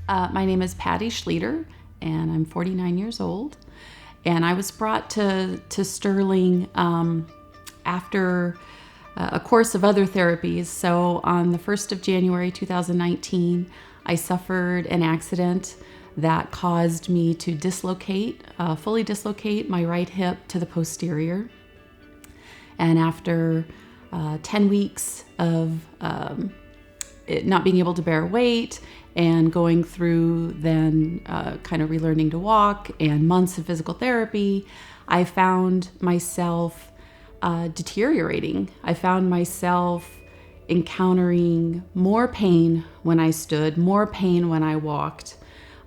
My name is Patty Schlueter, and I'm 49 years old. And I was brought to Sterling after a course of other therapies. So on the 1st of January 2019, I suffered an accident that caused me to fully dislocate my right hip to the posterior. And after 10 weeks of not being able to bear weight and going through then kind of relearning to walk and months of physical therapy, I found myself deteriorating. I found myself encountering more pain when I stood, more pain when I walked,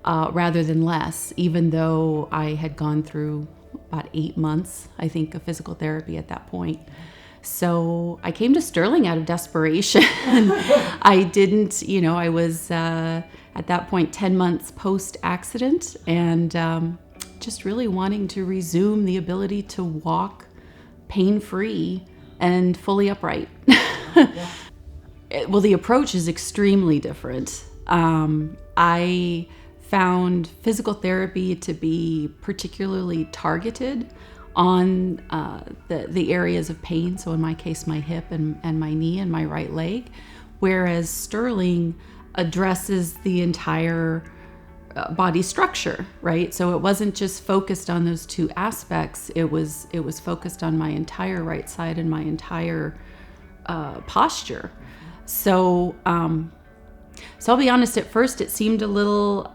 rather than less, even though I had gone through about 8 months, I think, of physical therapy at that point. So I came to Sterling out of desperation. I was at that point 10 months post-accident, and just really wanting to resume the ability to walk pain-free and fully upright. Well, the approach is extremely different. I found physical therapy to be particularly targeted on the areas of pain. So in my case, my hip and my knee and my right leg, whereas Sterling addresses the entire body structure, right? So it wasn't just focused on those two aspects. It was focused on my entire right side and my entire posture. So I'll be honest, at first it seemed a little,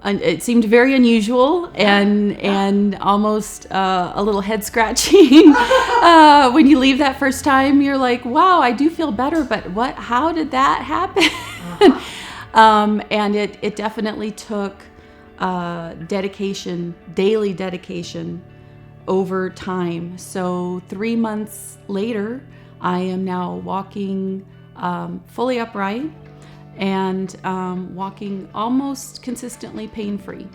it seemed very unusual and almost a little head scratching. When you leave that first time, you're like, wow, I do feel better, but how did that happen? And it definitely took dedication, daily dedication over time. So 3 months later, I am now walking fully upright and walking almost consistently pain-free.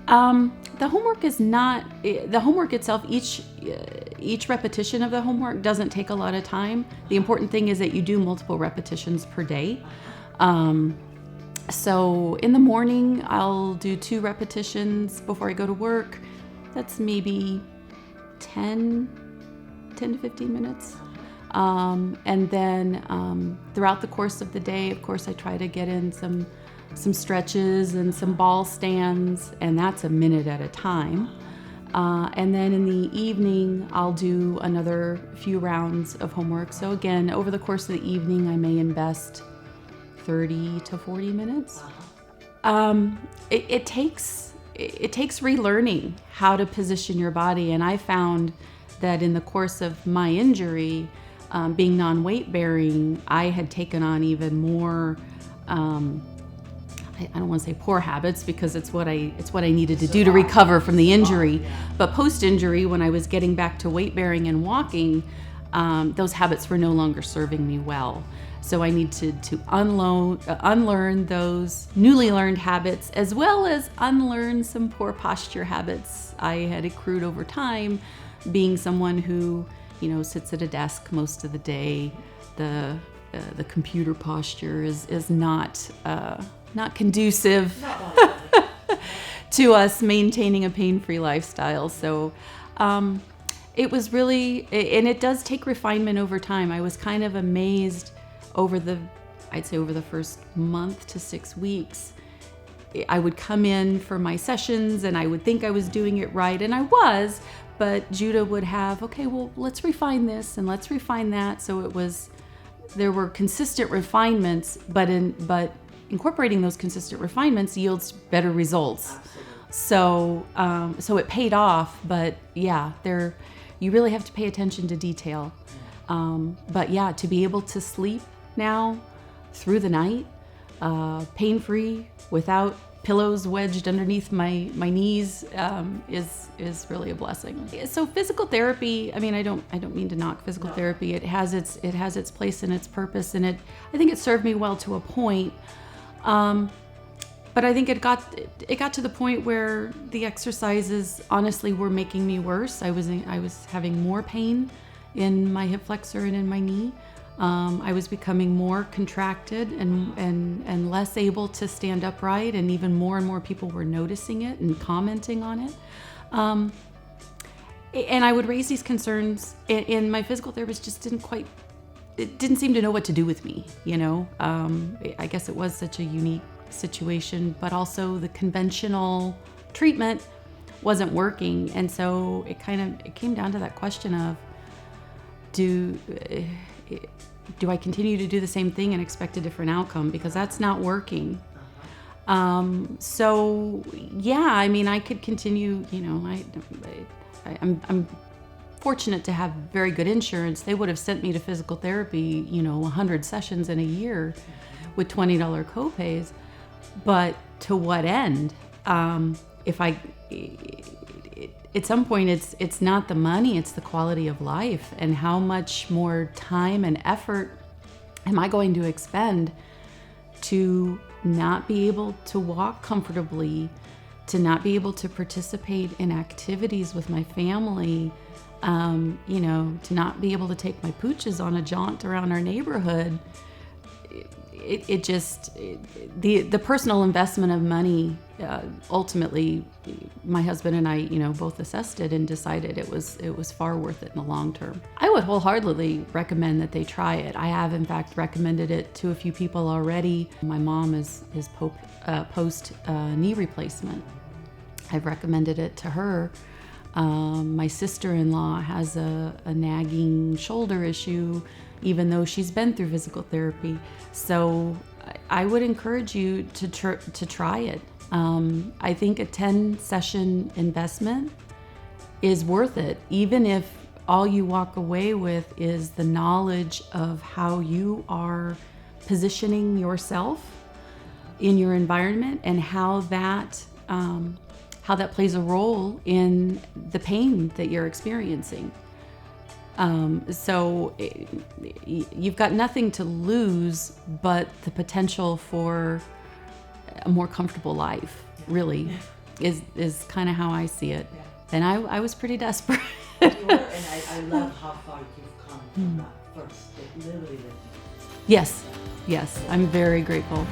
The homework is not, the homework itself, each repetition of the homework doesn't take a lot of time. The important thing is that you do multiple repetitions per day. So in the morning, I'll do 2 repetitions before I go to work. That's maybe 10 to 15 minutes. And then throughout the course of the day, of course, I try to get in some stretches and some ball stands, and that's a minute at a time. And then in the evening, I'll do another few rounds of homework. So again, over the course of the evening, I may invest 30 to 40 minutes. It takes relearning how to position your body, and I found that in the course of my injury, being non-weight bearing, I had taken on even more, I don't want to say poor habits, because it's what I needed to do to recover from the injury. But post-injury, when I was getting back to weight bearing and walking, those habits were no longer serving me well. So I need to unlearn those newly learned habits, as well as unlearn some poor posture habits I had accrued over time, being someone who sits at a desk most of the day. The computer posture is not conducive to us maintaining a pain-free lifestyle. So it was really, and it does take refinement over time. I was kind of amazed over the first month to 6 weeks. I would come in for my sessions and I would think I was doing it right, and I was, but Judah would have, okay, well, let's refine this and let's refine that. So there were consistent refinements, but incorporating those consistent refinements yields better results. So it paid off, but yeah, you really have to pay attention to detail. But yeah, to be able to sleep now through the night, pain-free, without pillows wedged underneath my knees, is really a blessing. So physical therapy, I mean, I don't mean to knock physical therapy. It has its place and its purpose, and I think it served me well to a point. But I think it got to the point where the exercises honestly were making me worse. I was having more pain in my hip flexor and in my knee. I was becoming more contracted and less able to stand upright, and even more people were noticing it and commenting on it. And I would raise these concerns, and my physical therapist just didn't seem to know what to do with me, you know? I guess it was such a unique situation, but also the conventional treatment wasn't working. And so it came down to that question of, do I continue to do the same thing and expect a different outcome? Because that's not working. So yeah, I mean, I could continue, you know, I'm fortunate to have very good insurance. They would have sent me to physical therapy, you know, 100 sessions in a year with $20 copays. But to what end? At some point, it's not the money, it's the quality of life, and how much more time and effort am I going to expend to not be able to walk comfortably, to not be able to participate in activities with my family, you know, to not be able to take my pooches on a jaunt around our neighborhood. The personal investment of money, ultimately, my husband and I, you know, both assessed it and decided it was far worth it in the long term. I would wholeheartedly recommend that they try it. I have, in fact, recommended it to a few people already. My mom is post knee replacement. I've recommended it to her. My sister-in-law has a nagging shoulder issue, even though she's been through physical therapy. So I would encourage you to try it. I think a 10-session investment is worth it, even if all you walk away with is the knowledge of how you are positioning yourself in your environment and how that plays a role in the pain that you're experiencing. So you've got nothing to lose but the potential for a more comfortable life, really, is kind of how I see it. Yeah. And I was pretty desperate. You were, and I love how far you've come from that first, literally. Yes, I'm very grateful.